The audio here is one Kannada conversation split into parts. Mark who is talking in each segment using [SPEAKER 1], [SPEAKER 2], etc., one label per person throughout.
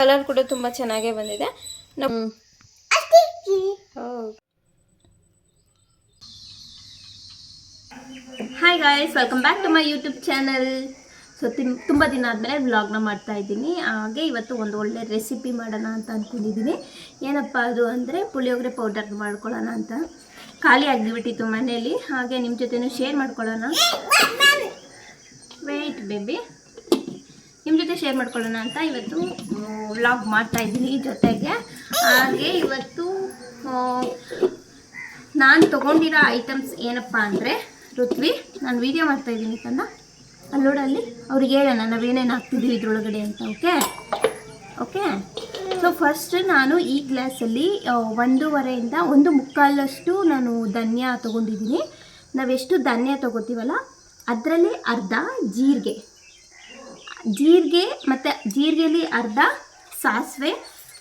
[SPEAKER 1] ಕಲರ್ ಕೂಡ ತುಂಬ ಚೆನ್ನಾಗೇ ಬಂದಿದೆ. Hi guys, welcome back to my YouTube channel. So ತುಂಬ ದಿನ ಆದಮೇಲೆ ವ್ಲಾಗ್ನ ಮಾಡ್ತಾ ಇದ್ದೀನಿ. ಹಾಗೆ ಇವತ್ತು ಒಂದು ಒಳ್ಳೆ ರೆಸಿಪಿ ಮಾಡೋಣ ಅಂತ ಅಂದ್ಕೊಂಡಿದ್ದೀನಿ. ಏನಪ್ಪ ಅದು ಅಂದರೆ ಪುಳಿಯೋಗರೆ ಪೌಡರ್ ಮಾಡ್ಕೊಳ್ಳೋಣ ಅಂತ. ಖಾಲಿ ಆಗಿಬಿಟ್ಟಿತ್ತು ಮನೆಯಲ್ಲಿ, ಹಾಗೆ ನಿಮ್ಮ ಜೊತೆನೂ ಶೇರ್ ಮಾಡ್ಕೊಳ್ಳೋಣ. ವೆಯ್ಟ್ ಬೇಬಿ, ನಿಮ್ಮ ಜೊತೆ ಶೇರ್ ಮಾಡ್ಕೊಳ್ಳೋಣ ಅಂತ ಇವತ್ತು ವ್ಲಾಗ್ ಮಾಡ್ತಾ ಇದ್ದೀನಿ. ಜೊತೆಗೆ ಹಾಗೆ ಇವತ್ತು ನಾನು ತೊಗೊಂಡಿರೋ ಐಟಮ್ಸ್ ಏನಪ್ಪ ಅಂದರೆ, ಋತ್ವಿ ನಾನು ವೀಡಿಯೋ ಮಾಡ್ತಾಯಿದ್ದೀನಿ ಕಣ್ಣ, ಅಲ್ಲಿ ನೋಡಲ್ಲಿ ಅವ್ರಿಗೆ ಹೇಳೋಣ ನಾವೇನೇನು ಹಾಕ್ತಿದ್ದೀವಿ ಇದ್ರೊಳಗಡೆ ಅಂತ. ಓಕೆ. ಸೊ ಫಸ್ಟ್ ನಾನು ಈ ಗ್ಲಾಸಲ್ಲಿ 1.5 1/4 ನಾನು ಧನ್ಯ ತೊಗೊಂಡಿದ್ದೀನಿ. ನಾವೆಷ್ಟು ಧನ್ಯ ತೊಗೋತೀವಲ್ಲ ಅದರಲ್ಲಿ ಅರ್ಧ ಜೀರಿಗೆ ಮತ್ತು ಜೀರಿಗೆಯಲ್ಲಿ ಅರ್ಧ ಸಾಸಿವೆ,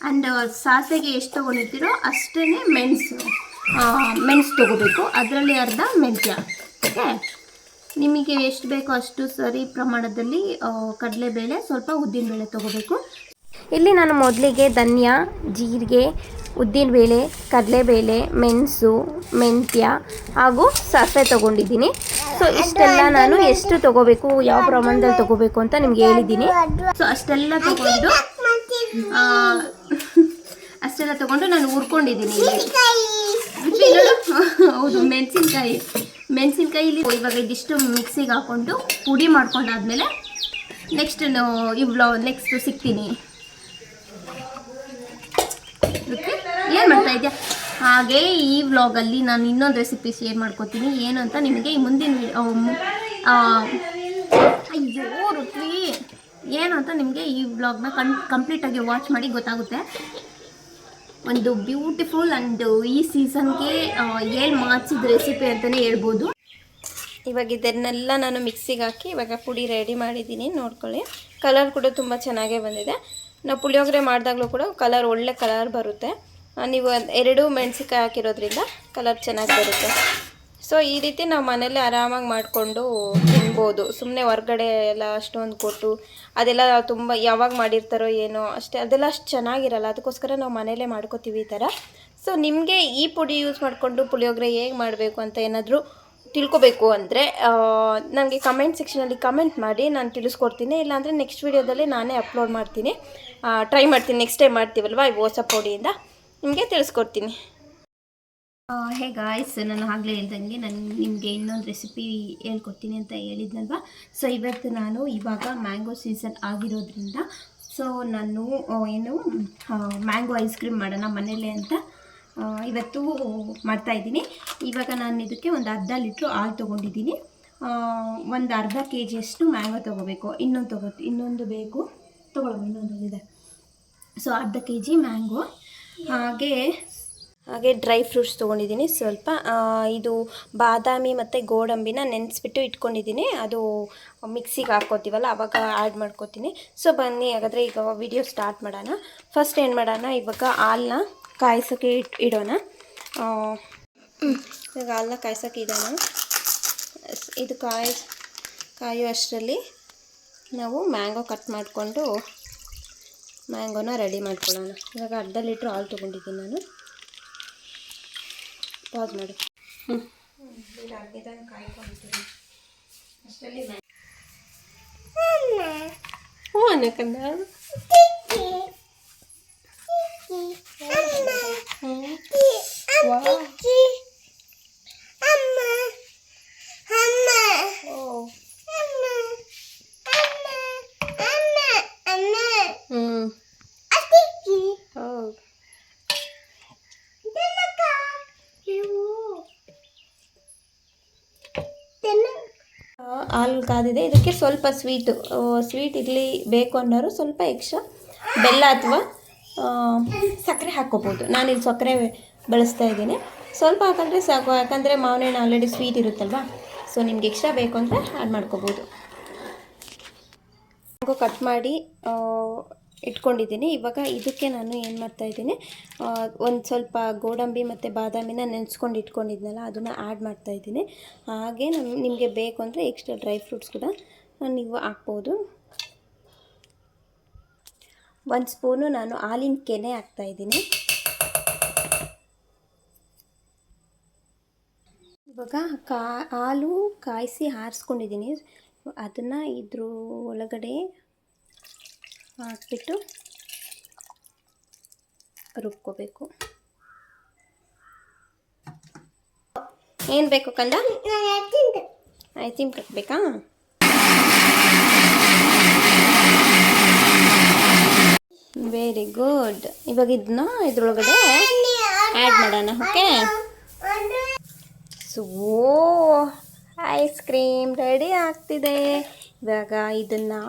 [SPEAKER 1] ಆ್ಯಂಡ್ ಸಾಸಿವೆಗೆ ಎಷ್ಟು ತೊಗೊಂಡಿರ್ತೀರೋ ಅಷ್ಟೇ ಮೆಣಸು ತೊಗೋಬೇಕು. ಅದರಲ್ಲಿ ಅರ್ಧ ಮೆಂತ್ಯ. ಓಕೆ, ನಿಮಗೆ ಎಷ್ಟು ಬೇಕೋ ಅಷ್ಟು ಸರಿ ಪ್ರಮಾಣದಲ್ಲಿ ಕಡಲೆಬೇಳೆ, ಸ್ವಲ್ಪ ಉದ್ದಿನಬೇಳೆ ತೊಗೋಬೇಕು. ಇಲ್ಲಿ ನಾನು ಮೊದಲಿಗೆ ಧನ್ಯ, ಜೀರಿಗೆ, ಉದ್ದಿನಬೇಳೆ, ಕಡಲೆಬೇಳೆ, ಮೆಣಸು, ಮೆಂತ್ಯ ಹಾಗೂ ಸಾಸಿವೆ ತೊಗೊಂಡಿದ್ದೀನಿ. ಸೊ ಇಷ್ಟೆಲ್ಲ ನಾನು ಎಷ್ಟು ತೊಗೋಬೇಕು, ಯಾವ ಪ್ರಮಾಣದಲ್ಲಿ ತೊಗೋಬೇಕು ಅಂತ ನಿಮ್ಗೆ ಹೇಳಿದ್ದೀನಿ. ಸೊ ಅಷ್ಟೆಲ್ಲ ತೊಗೊಂಡು ನಾನು ಹುರ್ಕೊಂಡಿದ್ದೀನಿ. ಹೌದು, ಮೆಣಸಿನ್ಕಾಯಿ ಇಲ್ಲಿ ಇವಾಗ ಇದಿಷ್ಟು ಮಿಕ್ಸಿಗೆ ಹಾಕ್ಕೊಂಡು ಪುಡಿ ಮಾಡ್ಕೊಂಡಾದ್ಮೇಲೆ ನೆಕ್ಸ್ಟ್ ಸಿಗ್ತೀನಿ. ಏನು ಮಾಡ್ತಾ ಇದೆಯಾ? ಹಾಗೆ ಈ ವ್ಲಾಗಲ್ಲಿ ನಾನು ಇನ್ನೊಂದು ರೆಸಿಪಿ ಶೇರ್ ಮಾಡ್ಕೋತೀನಿ. ಏನು ಅಂತ ನಿಮಗೆ ಈ ಮುಂದಿನ ಋತ್ವಿ ಏನು ಅಂತ ನಿಮಗೆ ಈ ವ್ಲಾಗ್ನ ಕಂಪ್ಲೀಟಾಗಿ ವಾಚ್ ಮಾಡಿ ಗೊತ್ತಾಗುತ್ತೆ. ಒಂದು ಬ್ಯೂಟಿಫುಲ್ ಆ್ಯಂಡ್ ಈ ಸೀಸನ್ಗೆ ಏನು ಮಾಡಿಸಿದ ರೆಸಿಪಿ ಅಂತಲೇ ಹೇಳ್ಬೋದು. ಇವಾಗ ಇದನ್ನೆಲ್ಲ ನಾನು ಮಿಕ್ಸಿಗೆ ಹಾಕಿ ಇವಾಗ ಪುಡಿ ರೆಡಿ ಮಾಡಿದ್ದೀನಿ. ನೋಡ್ಕೊಳ್ಳಿ, ಕಲರ್ ಕೂಡ ತುಂಬ ಚೆನ್ನಾಗೇ ಬಂದಿದೆ. ನಾವು ಪುಳಿಯೋಗರೆ ಮಾಡಿದಾಗಲೂ ಕೂಡ ಒಳ್ಳೆ ಕಲರ್ ಬರುತ್ತೆ. ನೀವು 2 ಮೆಣಸಿನ್ಕಾಯಿ ಹಾಕಿರೋದ್ರಿಂದ ಕಲರ್ ಚೆನ್ನಾಗಿ ಬರುತ್ತೆ. ಸೊ ಈ ರೀತಿ ನಾವು ಮನೇಲಿ ಆರಾಮಾಗಿ ಮಾಡಿಕೊಂಡು ತಿನ್ಬೋದು. ಸುಮ್ಮನೆ ಹೊರ್ಗಡೆ ಎಲ್ಲ ಅಷ್ಟೊಂದು ಕೊಟ್ಟು ಅದೆಲ್ಲ ತುಂಬ ಯಾವಾಗ ಮಾಡಿರ್ತಾರೋ ಏನೋ ಅದೆಲ್ಲ ಅಷ್ಟು ಚೆನ್ನಾಗಿರಲ್ಲ. ಅದಕ್ಕೋಸ್ಕರ ನಾವು ಮನೇಲೇ ಮಾಡ್ಕೋತೀವಿ ಈ ಥರ. ಸೊ ನಿಮಗೆ ಈ ಪುಡಿ ಯೂಸ್ ಮಾಡಿಕೊಂಡು ಪುಳಿಯೋಗರೆ ಹೇಗೆ ಮಾಡಬೇಕು ಅಂತ ಏನಾದರೂ ತಿಳ್ಕೊಬೇಕು ಅಂದರೆ ನನಗೆ ಕಮೆಂಟ್ ಸೆಕ್ಷನಲ್ಲಿ ಕಮೆಂಟ್ ಮಾಡಿ, ನಾನು ತಿಳಿಸ್ಕೊಡ್ತೀನಿ. ಇಲ್ಲಾಂದರೆ ನೆಕ್ಸ್ಟ್ ವೀಡಿಯೋದಲ್ಲಿ ನಾನೇ ಅಪ್ಲೋಡ್ ಮಾಡ್ತೀನಿ, ಟ್ರೈ ಮಾಡ್ತೀನಿ. ನೆಕ್ಸ್ಟ್ ಟೈಮ್ ಮಾಡ್ತೀವಲ್ವ ಈ ಹೊಸ ಪುಡಿಯಿಂದ ನಿಮಗೆ ತಿಳಿಸ್ಕೊಡ್ತೀನಿ. ಹೇ ಗಾಯ್ಸ್, ನಾನು ಆಗಲೇ ಹೇಳ್ದಂಗೆ ನಾನು ನಿಮಗೆ ಇನ್ನೊಂದು ರೆಸಿಪಿ ಹೇಳ್ಕೊಡ್ತೀನಿ ಅಂತ ಹೇಳಿದ್ನಲ್ವ. ಸೊ ಇವತ್ತು ಇವಾಗ ಮ್ಯಾಂಗೋ ಸೀಸನ್ ಆಗಿರೋದ್ರಿಂದ ಸೊ ನಾನು ಮ್ಯಾಂಗೋ ಐಸ್ ಕ್ರೀಮ್ ಮಾಡೋಣ ಮನೇಲೆ ಅಂತ ಇವತ್ತು ಮಾಡ್ತಾಯಿದ್ದೀನಿ. ಇವಾಗ ನಾನು ಇದಕ್ಕೆ ಒಂದು ಅರ್ಧ ಲೀಟ್ರ್ ಹಾಲು ತೊಗೊಂಡಿದ್ದೀನಿ. ಒಂದು ಅರ್ಧ kg ಮ್ಯಾಂಗೋ ತೊಗೋಬೇಕು. ಇನ್ನೊಂದು ಬೇಕು, ಇನ್ನೊಂದು ಇದೆ. ಸೊ ಅರ್ಧ kg ಮ್ಯಾಂಗೋ, ಹಾಗೆ ಡ್ರೈ ಫ್ರೂಟ್ಸ್ ತೊಗೊಂಡಿದ್ದೀನಿ ಸ್ವಲ್ಪ. ಇದು ಬಾದಾಮಿ ಮತ್ತು ಗೋಡಂಬಿನ ನೆನೆಸ್ಬಿಟ್ಟು ಇಟ್ಕೊಂಡಿದ್ದೀನಿ. ಅದು ಮಿಕ್ಸಿಗೆ ಹಾಕ್ಕೋತೀವಲ್ಲ ಆವಾಗ ಆ್ಯಡ್ ಮಾಡ್ಕೋತೀನಿ. ಸೊ ಬನ್ನಿ ಹಾಗಾದರೆ ಈಗ ವಿಡಿಯೋ ಸ್ಟಾರ್ಟ್ ಮಾಡೋಣ. ಫಸ್ಟ್ ಏನು ಮಾಡೋಣ, ಇವಾಗ ಹಾಲನ್ನ ಕಾಯಿಸೋಕ್ಕೆ ಇಡೋಣ. ಇವಾಗ ಹಾಲನ್ನ ಕಾಯಿಸೋಕ್ಕೆ ಇಡೋಣ. ಇದು ಕಾಯೋ ಅಷ್ಟರಲ್ಲಿ ನಾವು ಮ್ಯಾಂಗೋ ಕಟ್ ಮಾಡಿಕೊಂಡು ಮ್ಯಾಂಗೋನ ರೆಡಿ ಮಾಡ್ಕೊಳ್ಳೋಣ. ಇವಾಗ ಅರ್ಧ ಲೀಟ್ರ್ ಹಾಲು ತೊಗೊಂಡಿದ್ದೀನಿ ನಾನು. ಪಾಸ್ ಮಾಡಿ. ಕಾಯ್ಕೊಂಡಿದ್ದೀನಿ ಅಷ್ಟರಲ್ಲಿ ಅನ್ನಕಂದ ಹಾಲು ಕಾದಿದೆ. ಇದಕ್ಕೆ ಸ್ವಲ್ಪ ಸ್ವೀಟ್ ಇರಲಿ ಬೇಕು ಅನ್ನೋರು ಸ್ವಲ್ಪ ಎಕ್ಸ್ಟ್ರಾ ಬೆಲ್ಲ ಅಥವಾ ಸಕ್ಕರೆ ಹಾಕ್ಕೋಬೋದು. ನಾನಿಲ್ಲಿ ಸಕ್ಕರೆ ಬಳಸ್ತಾ ಇದ್ದೀನಿ. ಸ್ವಲ್ಪ ಹಾಕಿದ್ರೆ ಸಾಕು, ಯಾಕಂದರೆ ಮಾವಿನ ಹಣ್ಣು ಆಲ್ರೆಡಿ ಸ್ವೀಟ್ ಇರುತ್ತಲ್ವ. ಸೊ ನಿಮ್ಗೆ ಎಕ್ಸ್ಟ್ರಾ ಬೇಕು ಅಂದರೆ ಆ್ಯಡ್ ಮಾಡ್ಕೋಬೋದು. ಕಟ್ ಮಾಡಿ ಇಟ್ಕೊಂಡಿದ್ದೀನಿ. ಇವಾಗ ಇದಕ್ಕೆ ನಾನು ಏನು ಮಾಡ್ತಾಯಿದ್ದೀನಿ, ಒಂದು ಸ್ವಲ್ಪ ಗೋಡಂಬಿ ಮತ್ತು ಬಾದಾಮಿನ ನೆನೆಸ್ಕೊಂಡು ಇಟ್ಕೊಂಡಿದ್ನಲ್ಲ ಅದನ್ನು ಆ್ಯಡ್ ಮಾಡ್ತಾಯಿದ್ದೀನಿ. ಹಾಗೆ ನಿಮಗೆ ಬೇಕು ಅಂದರೆ ಎಕ್ಸ್ಟ್ರಾ ಡ್ರೈ ಫ್ರೂಟ್ಸ್ ಕೂಡ ನೀವು ಹಾಕ್ಬೋದು. 1 ಸ್ಪೂನು ನಾನು ಹಾಲಿನ ಕೆನೆ ಹಾಕ್ತಾಯಿದ್ದೀನಿ. ಇವಾಗ ಹಾಲು ಕಾಯಿಸಿ ಆರಿಸ್ಕೊಂಡಿದ್ದೀನಿ. ಅದನ್ನು ಇದ್ರ ಒಳಗಡೆ ಹಾಕ್ಬಿಟ್ಟು ರುಬ್ಕೋಬೇಕು. ಏನು ಬೇಕು ಕಂದ? ಐತಿಮ್ ಕಟ್ಬೇಕಾ? Very good. ಇವಾಗ ಇದನ್ನ ಇದ್ರೊಳಗಡೆ ಆ್ಯಡ್ ಮಾಡೋಣ. Okay, so ice cream ready ಆಗ್ತಿದೆ. ಇವಾಗ ಇದನ್ನು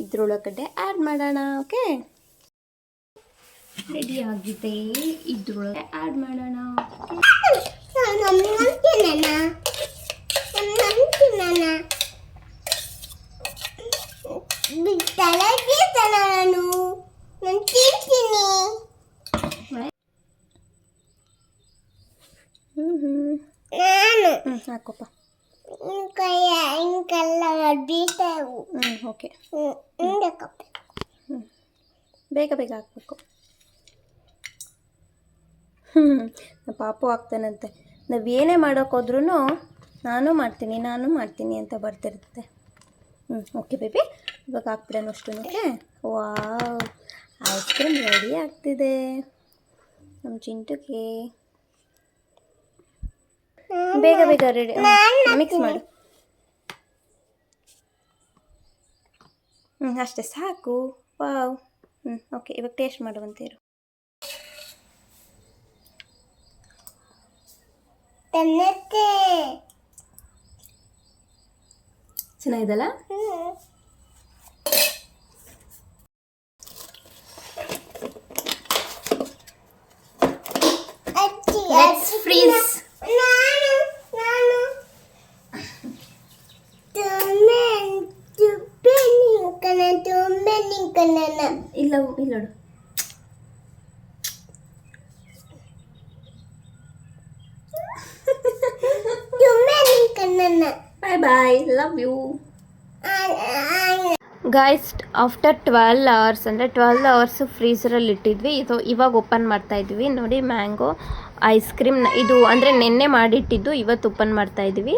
[SPEAKER 1] ಇದ್ರೊಳಗಡೆ ಆ್ಯಡ್ ಮಾಡೋಣ. ಓಕೆ, ರೆಡಿ ಆಗಿದೆ. ಇದ್ರೊಳಗೆ ಆ್ಯಡ್ ಮಾಡೋಣ. ಹಾಕೋಪ್ಪ. ಓಕೆ, ಬೇಗ ಬೇಗ ಹಾಕ್ಬೇಕು. ಪಾಪು ಆಗ್ತಾನಂತೆ. ನಾವೇನೇ ಮಾಡೋಕ್ಕೋದ್ರೂ ನಾನು ಮಾಡ್ತೀನಿ ಅಂತ ಬರ್ತಿರುತ್ತೆ. ಓಕೆ ಬೇಬಿ, ಇವಾಗ ಹಾಕ್ಬಿಡೋಣ ಅಷ್ಟು. Okay, wow, ice cream ready ಆಗ್ತಿದೆ ನಮ್ಮ ಚಿಂಟುಗೆ. ಬೇಗ ಬೇಗ ರೆಡಿ ಮಿಕ್ಸ್ ಮಾಡು. ಅಷ್ಟೇ ಸಾಕು. ವಾವ್. ಓಕೆ, ಇವಾಗ ಟೇಸ್ಟ್ ಮಾಡುವಂತೀರು. ಚೆನ್ನಾಗಿದಲ್ಲ? Let's freeze. ಇಲ್ಲ ನೋಡು. Bye bye, love you. Guys, after 12 hours ಅಂದರೆ 12 hours ಫ್ರೀಸರಲ್ಲಿ ಇಟ್ಟಿದ್ವಿ. ಇದು ಇವಾಗ ಓಪನ್ ಮಾಡ್ತಾಯಿದ್ವಿ. ನೋಡಿ, ಮ್ಯಾಂಗೋ ಐಸ್ ಕ್ರೀಮ್ ಇದು ಅಂದರೆ ನೆನ್ನೆ ಮಾಡಿಟ್ಟಿದ್ದು ಇವತ್ತು ಓಪನ್ ಮಾಡ್ತಾಯಿದ್ವಿ.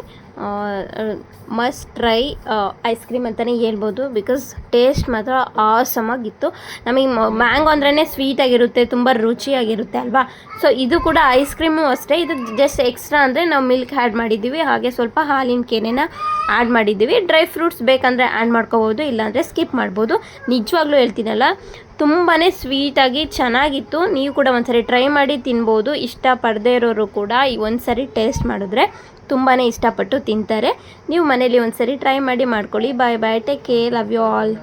[SPEAKER 1] ಮಸ್ಟ್ ಟ್ರೈ ಐಸ್ ಕ್ರೀಮ್ ಅಂತಲೇ ಹೇಳ್ಬೋದು. ಬಿಕಾಸ್ ಟೇಸ್ಟ್ ಮಾತ್ರ ಆಸಮಾಗಿತ್ತು. ನಮಗೆ ಮ್ಯಾಂಗೋ ಅಂದ್ರೇ ಸ್ವೀಟಾಗಿರುತ್ತೆ, ತುಂಬ ರುಚಿಯಾಗಿರುತ್ತೆ ಅಲ್ವಾ. ಸೊ ಇದು ಕೂಡ ಐಸ್ ಕ್ರೀಮು ಅಷ್ಟೇ. ಇದು ಜಸ್ಟ್ ಎಕ್ಸ್ಟ್ರಾ ಅಂದರೆ ನಾವು ಮಿಲ್ಕ್ ಆ್ಯಡ್ ಮಾಡಿದ್ದೀವಿ, ಹಾಗೆ ಸ್ವಲ್ಪ ಹಾಲಿನ ಕೆನೆನ ಆ್ಯಡ್ ಮಾಡಿದ್ದೀವಿ. ಡ್ರೈ ಫ್ರೂಟ್ಸ್ ಬೇಕಂದರೆ ಆ್ಯಡ್ ಮಾಡ್ಕೋಬೋದು, ಇಲ್ಲಾಂದರೆ ಸ್ಕಿಪ್ ಮಾಡ್ಬೋದು. ನಿಜವಾಗ್ಲೂ ಹೇಳ್ತೀನಲ್ಲ, ತುಂಬಾ ಸ್ವೀಟಾಗಿ ಚೆನ್ನಾಗಿತ್ತು. ನೀವು ಕೂಡ ಒಂದ್ಸರಿ ಟ್ರೈ ಮಾಡಿ ತಿನ್ಬೋದು. ಇಷ್ಟಪಡದೇ ಇರೋರು ಕೂಡ ಒಂದು ಸರಿ ಟೇಸ್ಟ್ ಮಾಡಿದ್ರೆ ತುಂಬಾ ಇಷ್ಟಪಟ್ಟು ತಿಂತಾರೆ. ನೀವು ಮನೇಲಿ ಒಂದ್ಸರಿ ಟ್ರೈ ಮಾಡಿ ಮಾಡ್ಕೊಳ್ಳಿ. Bye bye, take care, love you all.